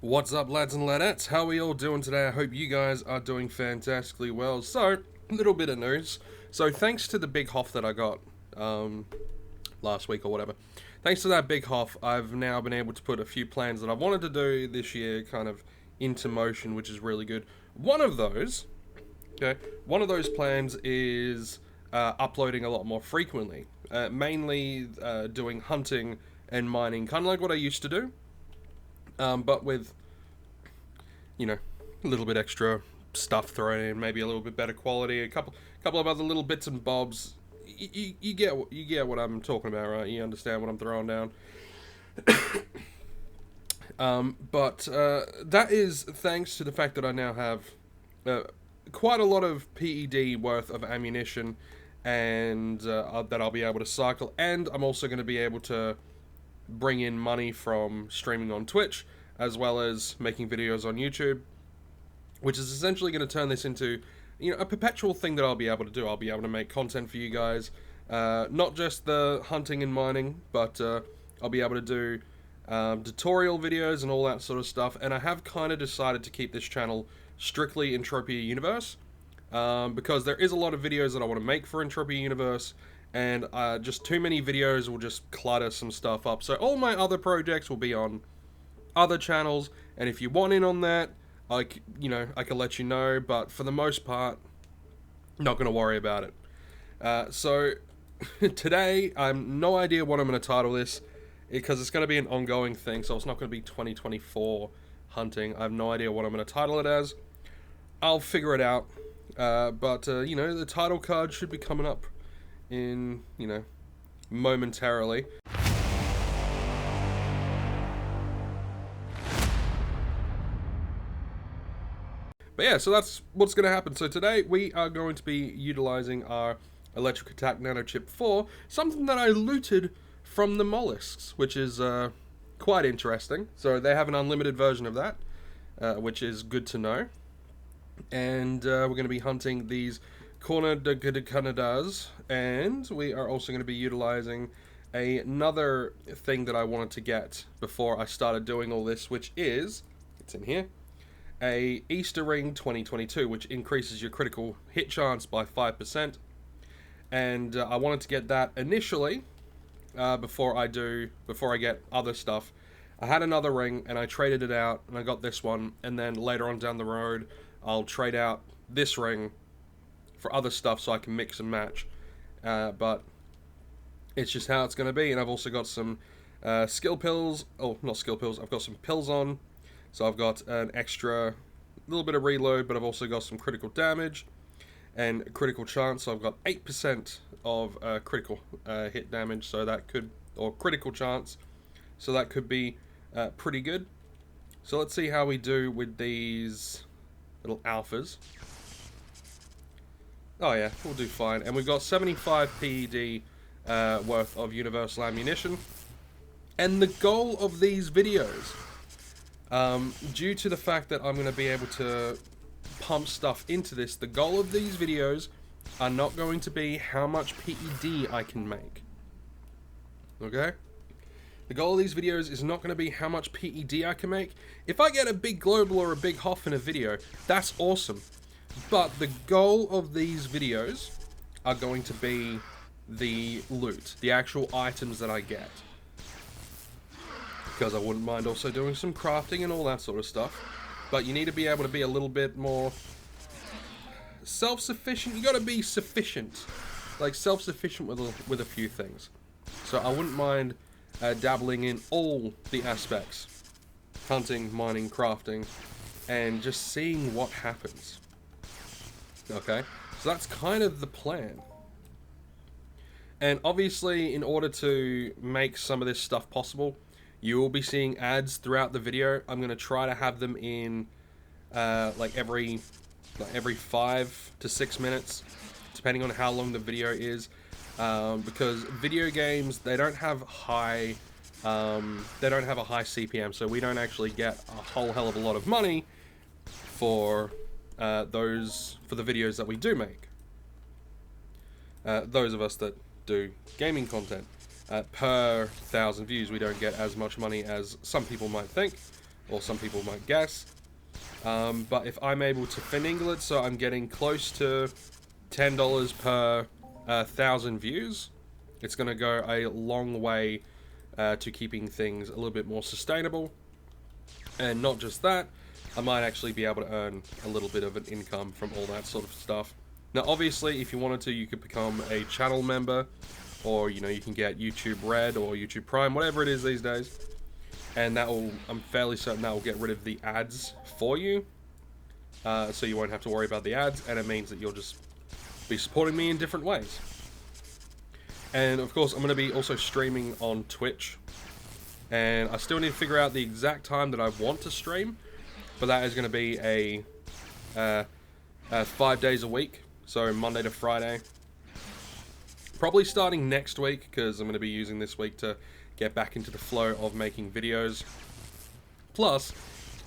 What's up, lads and ladettes? How are we all doing today? I hope you guys are doing fantastically well. So, a little bit of news. So, thanks to the big hoff that I got last week or whatever, thanks to that big hoff, I've now been able to put a few plans that I wanted to do this year kind of into motion, which is really good. One of those plans is uploading a lot more frequently, mainly doing hunting and mining, kind of like what I used to do. But with, a little bit extra stuff thrown in, maybe a little bit better quality, a couple of other little bits and bobs. You get what I'm talking about, right? You understand what I'm throwing down. But that is thanks to the fact that I now have quite a lot of PED worth of ammunition, and that I'll be able to cycle, and I'm also going to be able to bring in money from streaming on Twitch, as well as making videos on YouTube, which is essentially going to turn this into, a perpetual thing that I'll be able to do. I'll be able to make content for you guys, not just the hunting and mining, but I'll be able to do tutorial videos and all that sort of stuff. And I have kind of decided to keep this channel strictly Entropia Universe, because there is a lot of videos that I want to make for Entropia Universe, and just too many videos will just clutter some stuff up. So all my other projects will be on other channels, and if you want in on that, I can let you know, but for the most part, not going to worry about it. So today, I have no idea what I'm going to title this, because it's going to be an ongoing thing, so it's not going to be 2024 hunting. I have no idea what I'm going to title it as. I'll figure it out, but the title card should be coming up in, momentarily. But yeah, so that's what's going to happen. So today we are going to be utilizing our electric attack nanochip for something that I looted from the mollusks, which is quite interesting. So they have an unlimited version of that, which is good to know. And we're going to be hunting these Cornadicanidas, and we are also going to be utilizing another thing that I wanted to get before I started doing all this, which is, it's in here, a Easter Ring 2022, which increases your critical hit chance by 5%. And I wanted to get that initially, before I get other stuff. I had another ring and I traded it out, and I got this one, and then later on down the road I'll trade out this ring for other stuff so I can mix and match, but it's just how it's going to be. And I've also got some skill pills, not skill pills, I've got some pills on, so I've got an extra little bit of reload, but I've also got some critical damage and critical chance, so I've got 8% of critical hit damage, so that could, or critical chance, so that could be pretty good. So let's see how we do with these little alphas. Oh yeah, we'll do fine. And we've got 75 PED worth of universal ammunition. And the goal of these videos, due to the fact that I'm going to be able to pump stuff into this, the goal of these videos are not going to be how much PED I can make. Okay? The goal of these videos is not going to be how much PED I can make. If I get a big global or a big hoff in a video, that's awesome. But the goal of these videos are going to be the loot, the actual items that I get. Because I wouldn't mind also doing some crafting and all that sort of stuff. But you need to be able to be a little bit more self-sufficient. You got to be sufficient, like self-sufficient with a few things. So I wouldn't mind dabbling in all the aspects: hunting, mining, crafting, and just seeing what happens. Okay, so that's kind of the plan. And obviously, in order to make some of this stuff possible, you will be seeing ads throughout the video. I'm going to try to have them in like every 5 to 6 minutes, depending on how long the video is. Because video games, they don't have a high CPM, so we don't actually get a whole hell of a lot of money for the videos that we do make. Those of us that do gaming content, per 1,000 views, we don't get as much money as some people might think. or some people might guess. But if I'm able to finagle it so I'm getting close to $10 per 1,000 views, it's going to go a long way to keeping things a little bit more sustainable. And not just that, I might actually be able to earn a little bit of an income from all that sort of stuff. Now, obviously, if you wanted to, you could become a channel member, or, you know, you can get YouTube Red or YouTube Prime, whatever it is these days. And that will, I'm fairly certain that will get rid of the ads for you. So you won't have to worry about the ads, and it means that you'll just be supporting me in different ways. And of course, I'm going to be also streaming on Twitch. And I still need to figure out the exact time that I want to stream, but that is going to be a 5 days a week, so Monday to Friday. Probably starting next week, because I'm going to be using this week to get back into the flow of making videos. Plus,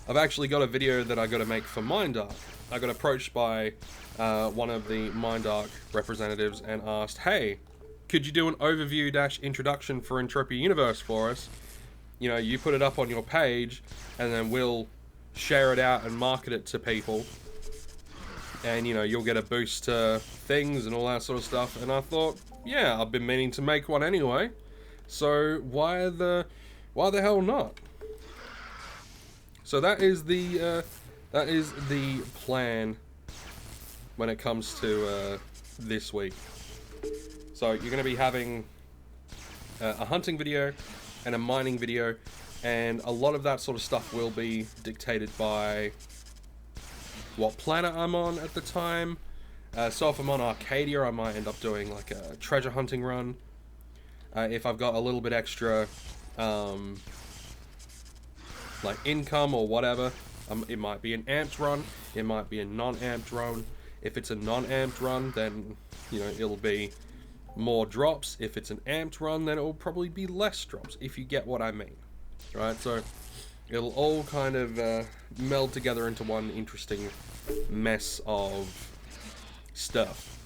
I've actually got a video that I got to make for Mindark. I got approached by one of the Mindark representatives and asked, hey, could you do an overview-introduction for Entropia Universe for us? You know, you put it up on your page, and then we'll share it out and market it to people. And, you know, you'll get a boost to things and all that sort of stuff. And I thought, yeah, I've been meaning to make one anyway. So why the hell not? So that is the plan when it comes to this week. So you're going to be having a hunting video and a mining video, and a lot of that sort of stuff will be dictated by what planet I'm on at the time. So if I'm on Arcadia, I might end up doing like a treasure hunting run. If I've got a little bit extra like income or whatever, it might be an amped run, it might be a non-amped run. If it's a non-amped run, then, you know, it'll be more drops. If it's an amped run, then it will probably be less drops, if you get what I mean. Right, so it'll all kind of meld together into one interesting mess of stuff.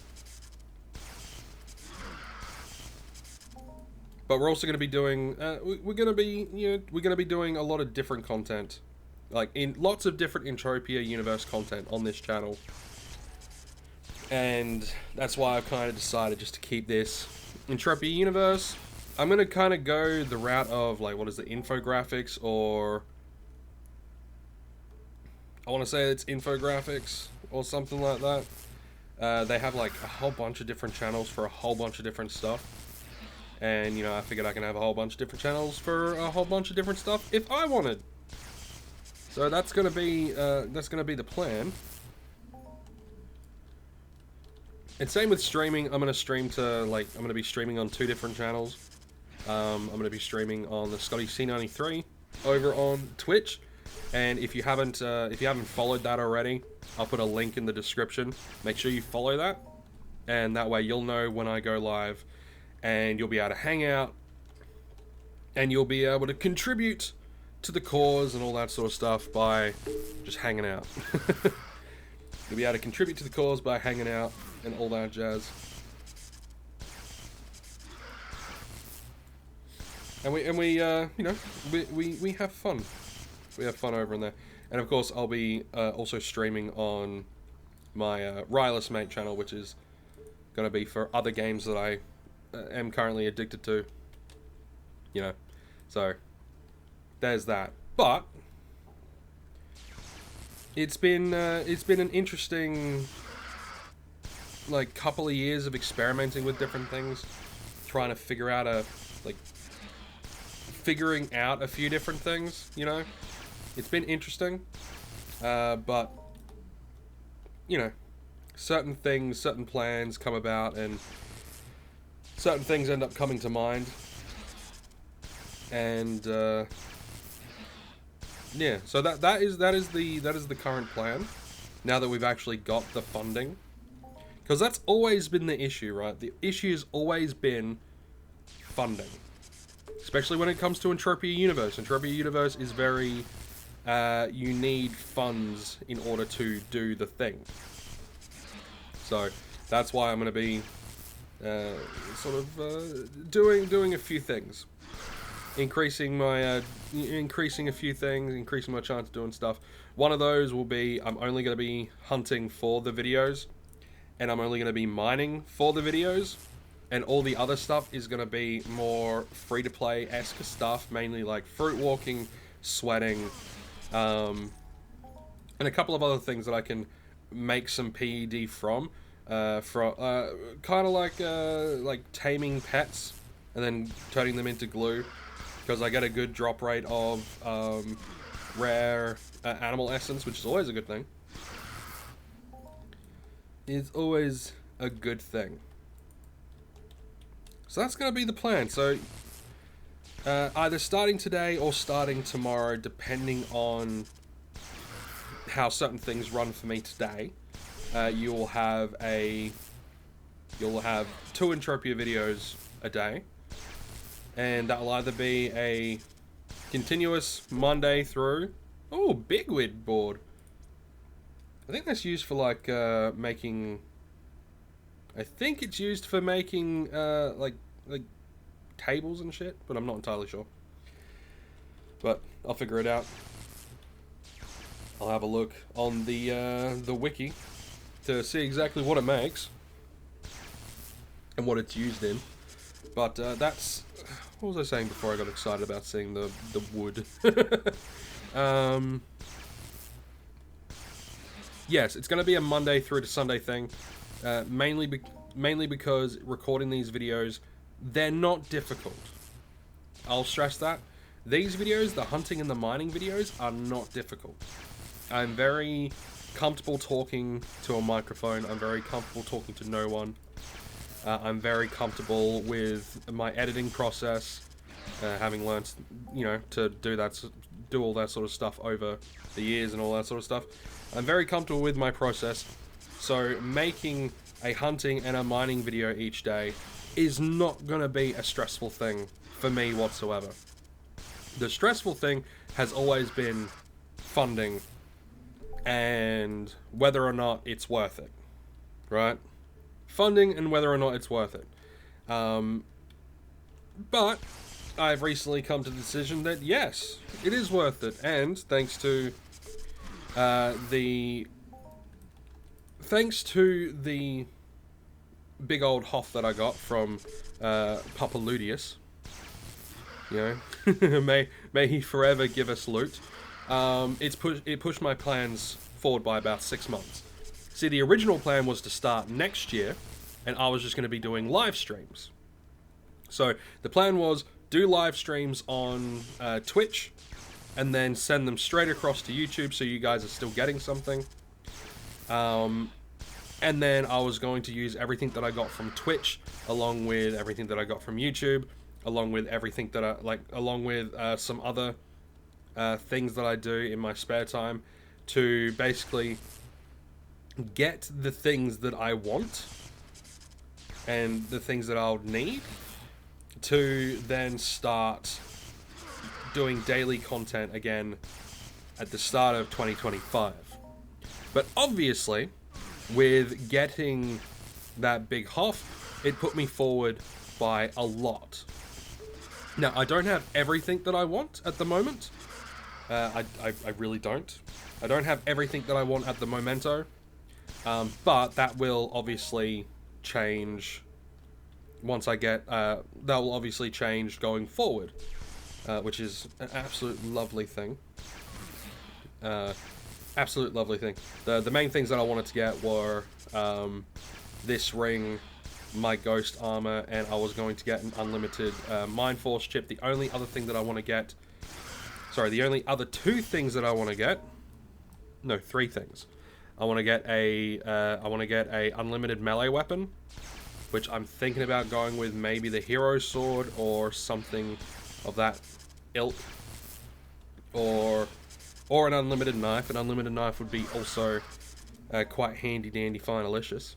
But we're also going to be doing, we're going to be doing a lot of different content, like in lots of different Entropia Universe content on this channel. And that's why I've kind of decided just to keep this Entropia Universe. I'm going to kind of go the route of, like, what is the infographics, or I want to say it's infographics or something like that. They have like a whole bunch of different channels for a whole bunch of different stuff. And, you know, I figured I can have a whole bunch of different channels for a whole bunch of different stuff if I wanted. So that's going to be the plan. And same with streaming. I'm going to stream to, like, I'm going to be streaming on 2 different channels. I'm going to be streaming on the Scotty C93 over on Twitch. And if you haven't followed that already, I'll put a link in the description. Make sure you follow that. And that way you'll know when I go live. And you'll be able to hang out, and you'll be able to contribute to the cause and all that sort of stuff by just hanging out. You'll be able to contribute to the cause by hanging out and all that jazz. And we you know, we have fun. We have fun over in there. And of course, I'll be also streaming on my Ryless Mate channel, which is going to be for other games that I am currently addicted to, you know, so there's that. But it's been an interesting, like, couple of years of experimenting with different things, trying to figuring out a few different things, you know. It's been interesting, but, you know, certain things, certain plans come about, and certain things end up coming to mind, and yeah. So that is the current plan. Now that we've actually got the funding, because that's always been the issue, right? The issue has always been funding, especially when it comes to Entropia Universe. Entropia Universe is very you need funds in order to do the thing. So that's why I'm going to be doing a few things. increasing my increasing a few things, increasing my chance of doing stuff. One of those will be I'm only going to be hunting for the videos, and I'm only going to be mining for the videos, and all the other stuff is going to be more free-to-play-esque stuff, mainly like fruit walking, sweating, and a couple of other things that I can make some PED from kind of like taming pets and then turning them into glue, because I get a good drop rate of rare animal essence, which is always a good thing. It's always a good thing. So that's going to be the plan. So either starting today or starting tomorrow, depending on how certain things run for me today, you'll have 2 Entropia videos a day, and that'll either be a continuous Monday through. Oh, bigwid board. I think that's used for like making. I think it's used for making like tables and shit, but I'm not entirely sure. But I'll figure it out. I'll have a look on the wiki to see exactly what it makes and what it's used in. But that's, what was I saying before I got excited about seeing the wood? Yes, it's going to be a Monday through to Sunday thing, mainly because recording these videos, they're not difficult. I'll stress that. These videos, the hunting and the mining videos, are not difficult. I'm very comfortable talking to a microphone. I'm very comfortable talking to no one. I'm very comfortable with my editing process, having learned, to do all that sort of stuff over the years and all that sort of stuff. I'm very comfortable with my process, so making a hunting and a mining video each day is not going to be a stressful thing for me whatsoever. The stressful thing has always been funding and whether or not it's worth it, right? Funding and whether or not it's worth it. But I've recently come to the decision that yes, it is worth it, and thanks to the big old hoff that I got from Papa Ludius, may he forever give us loot. It pushed my plans forward by about 6 months. See, the original plan was to start next year, and I was just going to be doing live streams. So the plan was do live streams on Twitch, and then send them straight across to YouTube, so you guys are still getting something. And then I was going to use everything that I got from Twitch, along with everything that I got from YouTube, along with everything that along with some other things that I do in my spare time, to basically get the things that I want and the things that I'll need to then start doing daily content again at the start of 2025. But obviously, with getting that big hoff, it put me forward by a lot. Now, I don't have everything that I want at the moment. I really don't. I don't have everything that I want at the momento. But that will obviously change once I get... that will obviously change going forward. Which is an absolute lovely thing. Absolute lovely thing. The main things that I wanted to get were this ring, my ghost armor, and I was going to get an unlimited Mind Force chip. The only other thing that I want to get... Sorry, the only other 2 things that I want to get... No, 3 things. I want to get a unlimited melee weapon, which I'm thinking about going with maybe the hero sword or something of that ilk, or an unlimited knife. An unlimited knife would be also quite handy dandy finalicious.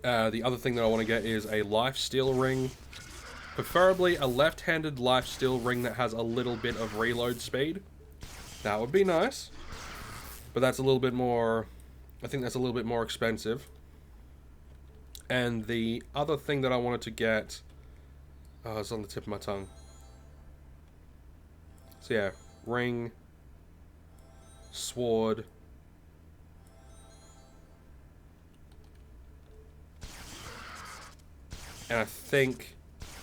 The other thing that I want to get is a lifesteal ring, preferably a left-handed lifesteal ring that has a little bit of reload speed. That would be nice, but that's a little bit more, I think that's a little bit more expensive. And the other thing that I wanted to get Oh, it's on the tip of my tongue. So yeah, ring, sword, and I think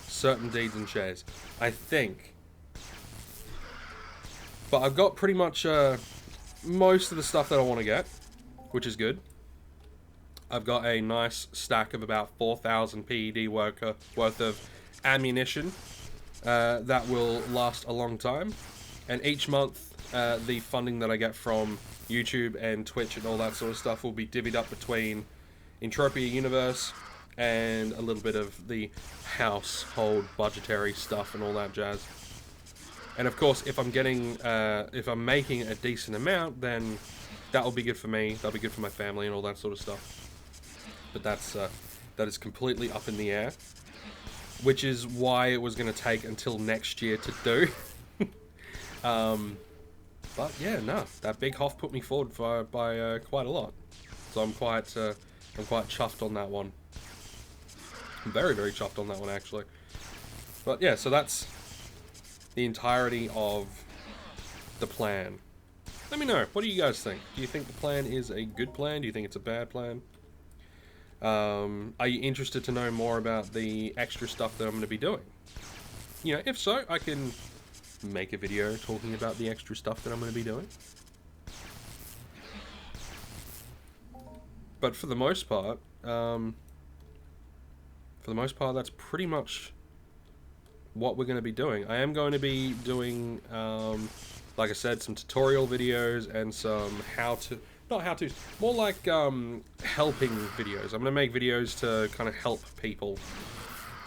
certain deeds and shares. I think. But I've got pretty much most of the stuff that I want to get, which is good. I've got a nice stack of about 4,000 PED worth of ammunition that will last a long time. And each month, the funding that I get from YouTube and Twitch and all that sort of stuff will be divvied up between Entropia Universe and a little bit of the household budgetary stuff and all that jazz. And of course, if I'm getting, if I'm making a decent amount, then that will be good for me. That'll be good for my family and all that sort of stuff. But that is completely up in the air, which is why it was going to take until next year to do. But yeah, no, that big Hoff put me forward by quite a lot, so I'm quite chuffed on that one. I'm very, very chuffed on that one actually. But yeah, so that's the entirety of the plan. Let me know, what do you guys think? Do you think the plan is a good plan? Do you think it's a bad plan? Are you interested to know more about the extra stuff that I'm going to be doing? You know, if so, I can make a video talking about the extra stuff that I'm going to be doing. But for the most part, that's pretty much what we're going to be doing. I am going to be doing, like I said, some tutorial videos and some not how-tos, more like helping videos. I'm going to make videos to kind of help people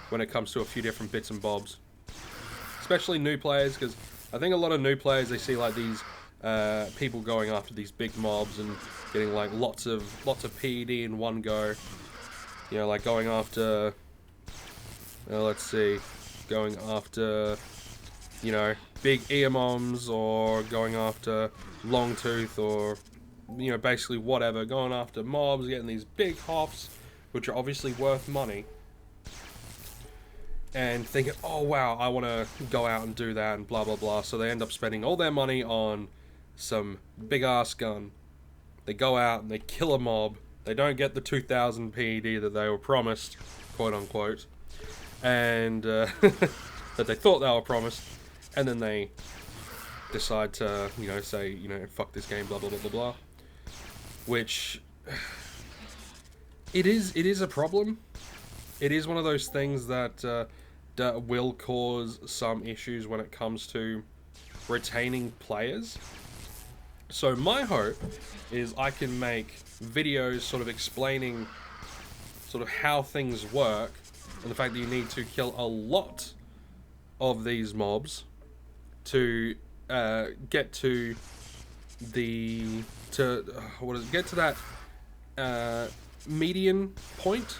when it comes to a few different bits and bobs. Especially new players, because I think a lot of new players, they see like these people going after these big mobs and getting like lots of PED in one go. You know, like going after, let's see, going after, you know, big Eamoms, or going after Longtooth, or, you know, basically whatever, going after mobs, getting these big Hoffs, which are obviously worth money, and thinking, oh wow, I want to go out and do that, and blah blah blah, so they end up spending all their money on some big ass gun. They go out and they kill a mob, they don't get the 2,000 PED that they were promised, quote unquote, and that they thought they were promised, and then they decide to, you know, say, you know, fuck this game, blah blah blah blah blah. Which, it is a problem. It is one of those things that will cause some issues when it comes to retaining players. So my hope is I can make videos sort of explaining sort of how things work, and the fact that you need to kill a lot of these mobs to get to the get to that median point.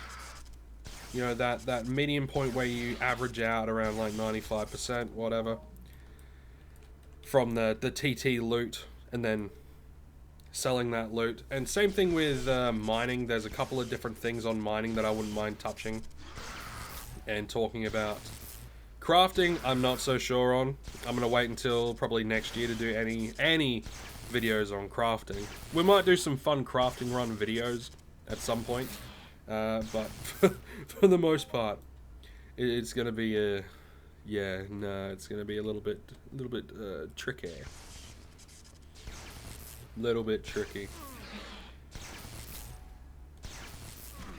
You know, that median point where you average out around like 95%, whatever, from the TT loot, and then selling that loot. And same thing with mining. There's a couple of different things on mining that I wouldn't mind touching and talking about. Crafting, I'm not so sure on. I'm gonna wait until probably next year to do any videos on crafting. We might do some fun crafting run videos at some point, but for the most part, it's gonna be it's gonna be a little bit tricky. Little bit tricky.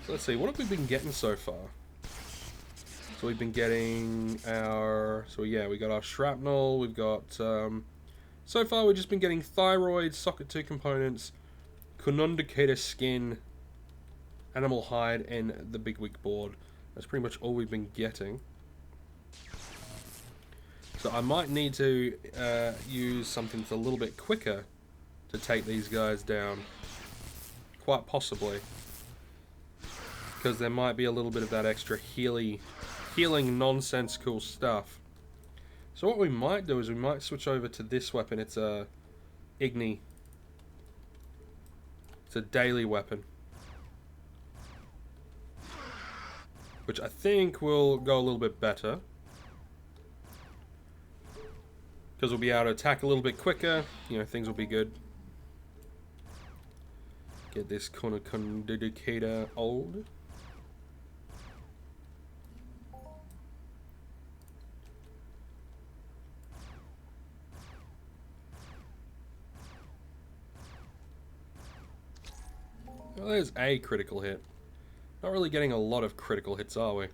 So let's see, what have we been getting so far? So we've been getting our, we got our shrapnel, we've got, so far we've just been getting thyroid, socket 2 components, conundicator skin, animal hide, and the big wig board. That's pretty much all we've been getting. So I might need to use something that's a little bit quicker to take these guys down. Quite possibly. Because there might be a little bit of that extra healing nonsensical stuff. So what we might do is we might switch over to this weapon. It's a Igni. It's a daily weapon, which I think will go a little bit better. Because we'll be able to attack a little bit quicker. You know, things will be good. Get this condicator old. Well, there's a critical hit. Not really getting a lot of critical hits, are we?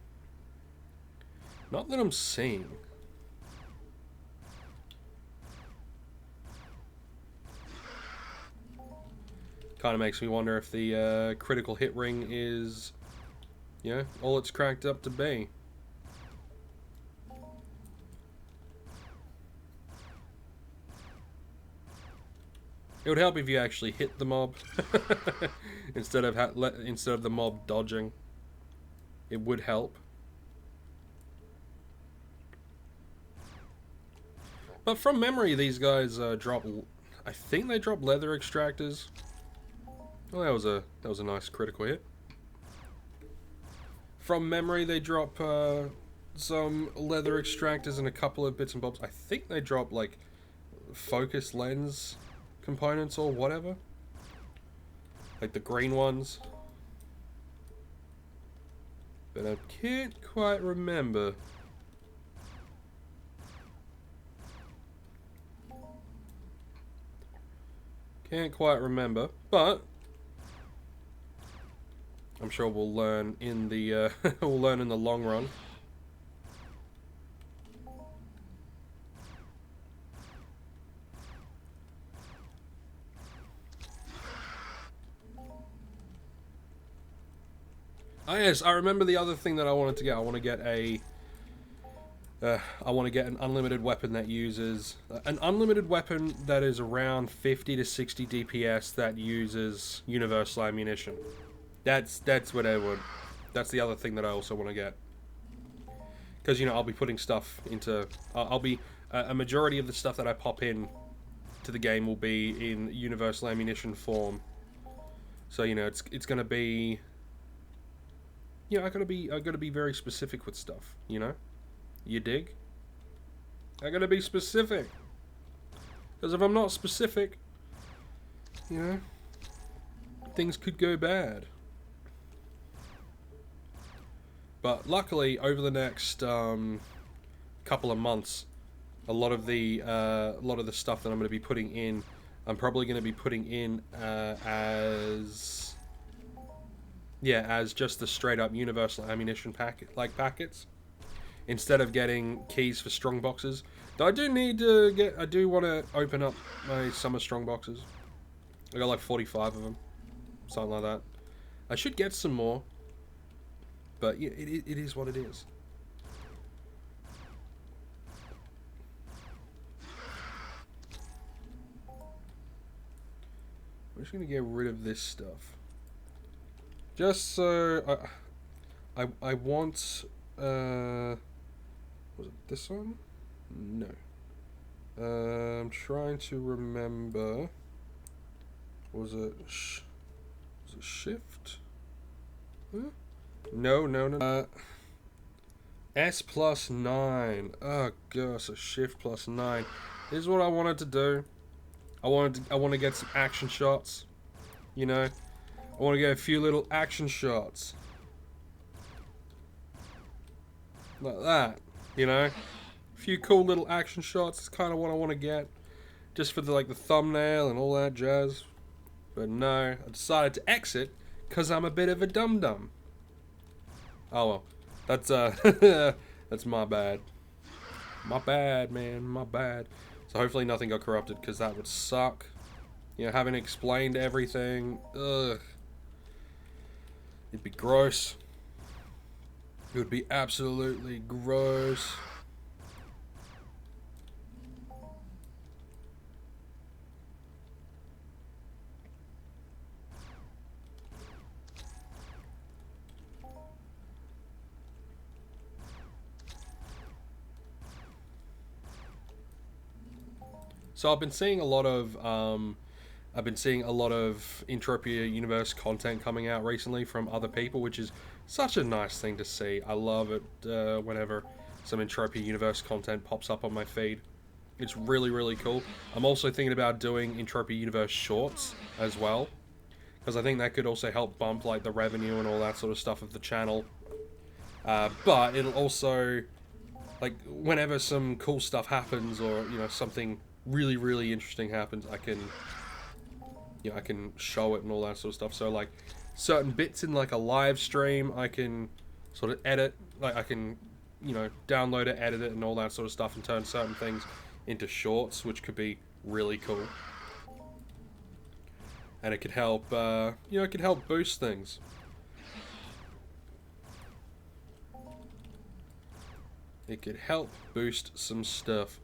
Not that I'm seeing. Kind of makes me wonder if the critical hit ring is, you know, all it's cracked up to be. It would help if you actually hit the mob instead of the mob dodging. It would help. But from memory, these guys drop. I think they drop leather extractors. Oh, that was a nice critical hit. From memory, they drop some leather extractors and a couple of bits and bobs. I think they drop like focus lens components or whatever, like the green ones. But I can't quite remember. Can't quite remember, but I'm sure we'll learn in the we'll learn in the long run. Oh yes, I remember the other thing that I wanted to get. I want to get a I want to get an unlimited weapon that uses an unlimited weapon that is around 50 to 60 DPS that uses universal ammunition. That's what I would. That's the other thing that I also want to get. Because, you know, I'll be putting stuff into. I'll be a majority of the stuff that I pop in to the game will be in universal ammunition form. So, you know, it's gonna be. You know, I gotta be very specific with stuff. You know, you dig? I gotta be specific. Because if I'm not specific, you know, things could go bad. But luckily, over the next couple of months, a lot of the stuff that I'm going to be putting in, I'm probably going to be putting in as just the straight up universal ammunition packets, instead of getting keys for strong boxes. Though I do want to open up my summer strong boxes. I got like 45 of them, something like that. I should get some more. But yeah, it is what it is. I'm just gonna get rid of this stuff, just so I want was it this one? No. I'm trying to remember. Was it shift? Huh? No. S plus 9. Oh gosh, a shift plus 9. This is what I wanted to do. I want to get some action shots. You know, I want to get a few little action shots like that. You know, a few cool little action shots. Is kind of what I want to get, just for the thumbnail and all that jazz. But no, I decided to exit because I'm a bit of a dum-dum. Oh well, that's that's my bad. My bad, man, my bad. So hopefully nothing got corrupted, because that would suck. You know, having explained everything, ugh. It'd be gross. It would be absolutely gross. So I've been seeing a lot of Entropia Universe content coming out recently from other people, which is such a nice thing to see. I love it whenever some Entropia Universe content pops up on my feed. It's really, really cool. I'm also thinking about doing Entropia Universe shorts as well, because I think that could also help bump like the revenue and all that sort of stuff of the channel. But it'll also, like, whenever some cool stuff happens, or something really, really interesting happens, I can I can show it and all that sort of stuff. So like certain bits in like a live stream, I can sort of edit, like I can download it, edit it, and all that sort of stuff, and turn certain things into shorts, which could be really cool. And it could help, it could help boost things. It could help boost some stuff.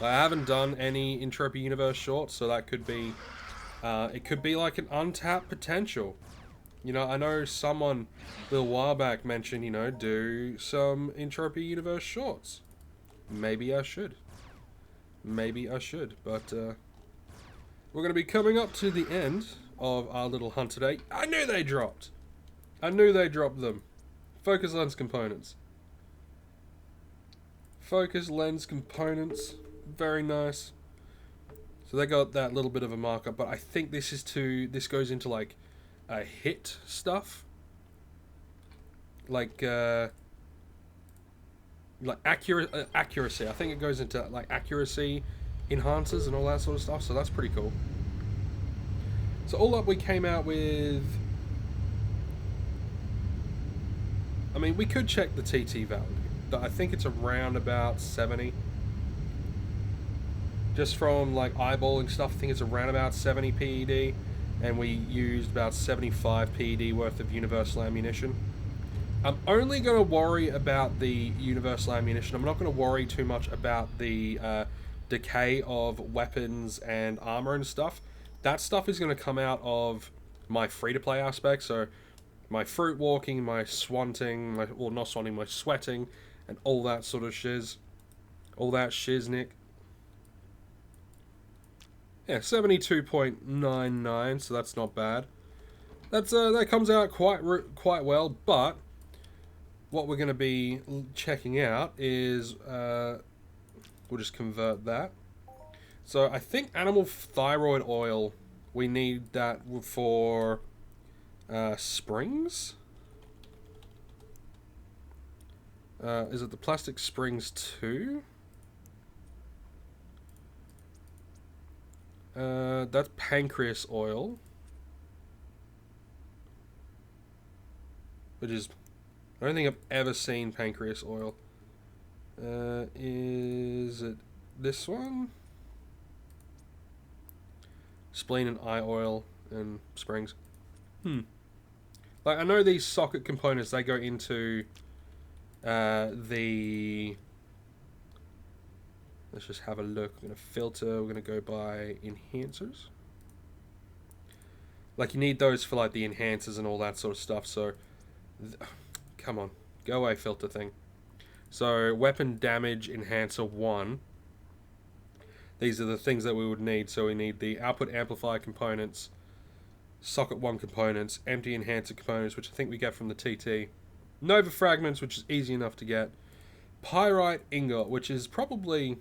I haven't done any Entropia Universe shorts, so that could be, it could be like an untapped potential. I know someone a little while back mentioned, do some Entropia Universe shorts. Maybe I should. Maybe I should, but we're going to be coming up to the end of our little hunt today. I knew they dropped. I knew they dropped them. Focus lens components. Focus lens components. Very nice. So they got that little bit of a markup, but I think this goes into like hit stuff. Like accuracy. I think it goes into like accuracy enhancers and all that sort of stuff, so that's pretty cool. So all up we came out with, I mean, we could check the TT value, but I think it's around about 70. Just from like eyeballing stuff, I think it's around about 70 PED, and we used about 75 PED worth of universal ammunition. I'm only going to worry about the universal ammunition. I'm not going to worry too much about the decay of weapons and armor and stuff. That stuff is going to come out of my free-to-play aspect, so my fruit walking, my swanting, not swanting, my sweating, and all that sort of shiz. All that shiznick. Yeah, 72.99, so that's not bad. That comes out quite well, but what we're going to be checking out is, we'll just convert that. So I think animal thyroid oil, we need that for springs? Is it the plastic springs too? That's pancreas oil, which is, I don't think I've ever seen pancreas oil. Is it this one? Spleen and eye oil and springs. Like, I know these socket components, they go into the... Let's just have a look. We're going to filter. We're going to go by enhancers. Like, you need those for, like, the enhancers and all that sort of stuff, so... Come on. Go away, filter thing. So, weapon damage enhancer 1. These are the things that we would need. So, we need the output amplifier components, socket 1 components, empty enhancer components, which I think we get from the TT. Nova fragments, which is easy enough to get. Pyrite ingot, which is probably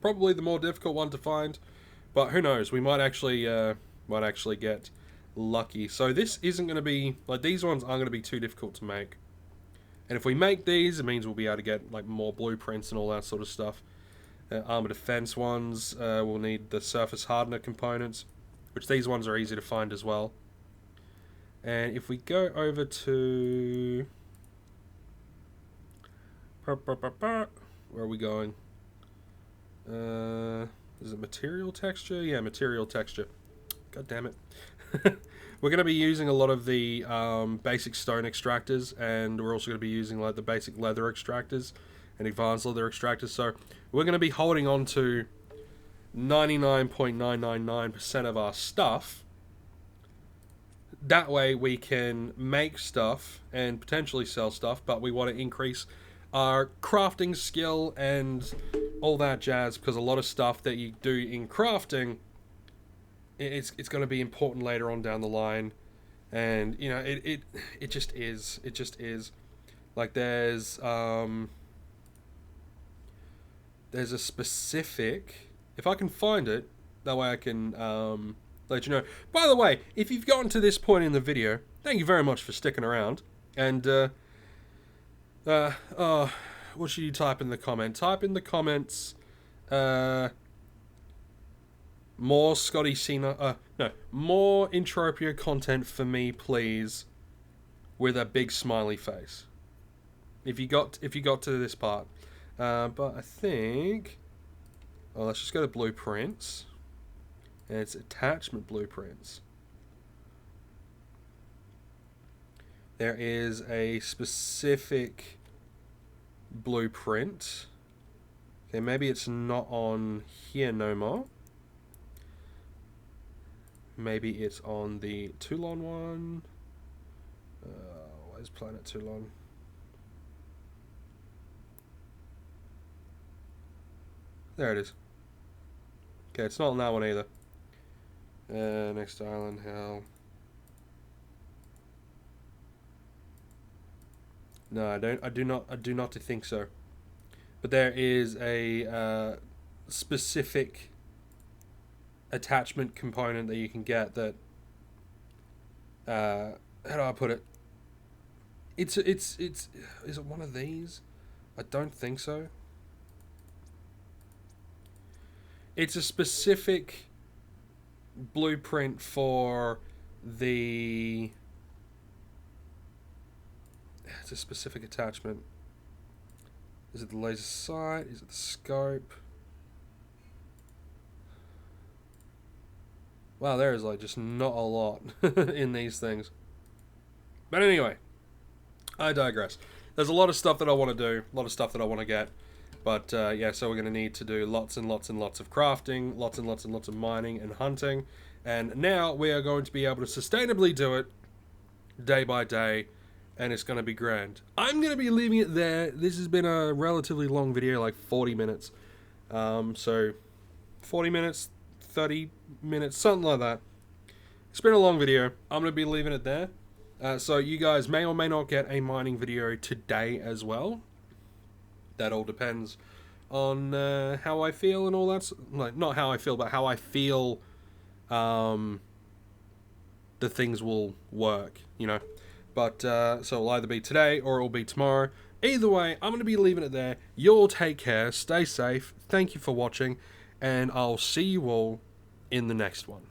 the more difficult one to find, but who knows? We might actually get lucky. So this isn't going to be, like, these ones aren't going to be too difficult to make. And if we make these, it means we'll be able to get like more blueprints and all that sort of stuff. Armor defense ones, we'll need the surface hardener components, which these ones are easy to find as well. And if we go over to... Where are we going? Is it material texture? Yeah, material texture. God damn it. We're going to be using a lot of the basic stone extractors, and we're also going to be using like the basic leather extractors and advanced leather extractors. So we're going to be holding on to 99.999% of our stuff. That way we can make stuff and potentially sell stuff, but we want to increase our crafting skill and all that jazz, because a lot of stuff that you do in crafting, it's going to be important later on down the line. And it just is like there's there's a specific... If I can find it, that way I can let you know. By the way, if you've gotten to this point in the video, thank you very much for sticking around. And, what should you type in the comment? Type in the comments, more Scotty Cena, no, more Entropia content for me, please, with a big smiley face. If you got to this part. But I think, oh, let's just go to blueprints. And it's attachment blueprints. There is a specific blueprint. Okay, maybe it's not on here no more. Maybe it's on the Toulon one. Where's Planet Toulon? There it is. Okay, it's not on that one either. Next island, hell. No, I do not think so. But there is a specific attachment component that you can get that, how do I put it? Is it one of these? I don't think so. It's a specific blueprint for the... It's a specific attachment. Is it the laser sight? Is it the scope? Wow, there is like just not a lot in these things. But anyway, I digress. There's a lot of stuff that I want to do, a lot of stuff that I want to get. But yeah, so we're going to need to do lots and lots and lots of crafting, lots and lots and lots of mining and hunting. And now we are going to be able to sustainably do it day by day. And it's going to be grand. I'm going to be leaving it there. This has been a relatively long video, like 40 minutes. So 40 minutes, 30 minutes, something like that. It's been a long video. I'm going to be leaving it there. So you guys may or may not get a mining video today as well. That all depends on how I feel and all that. Like, not how I feel, but how I feel the things will work, you know. But, so it'll either be today or it'll be tomorrow. Either way, I'm going to be leaving it there. You'll take care. Stay safe. Thank you for watching. And I'll see you all in the next one.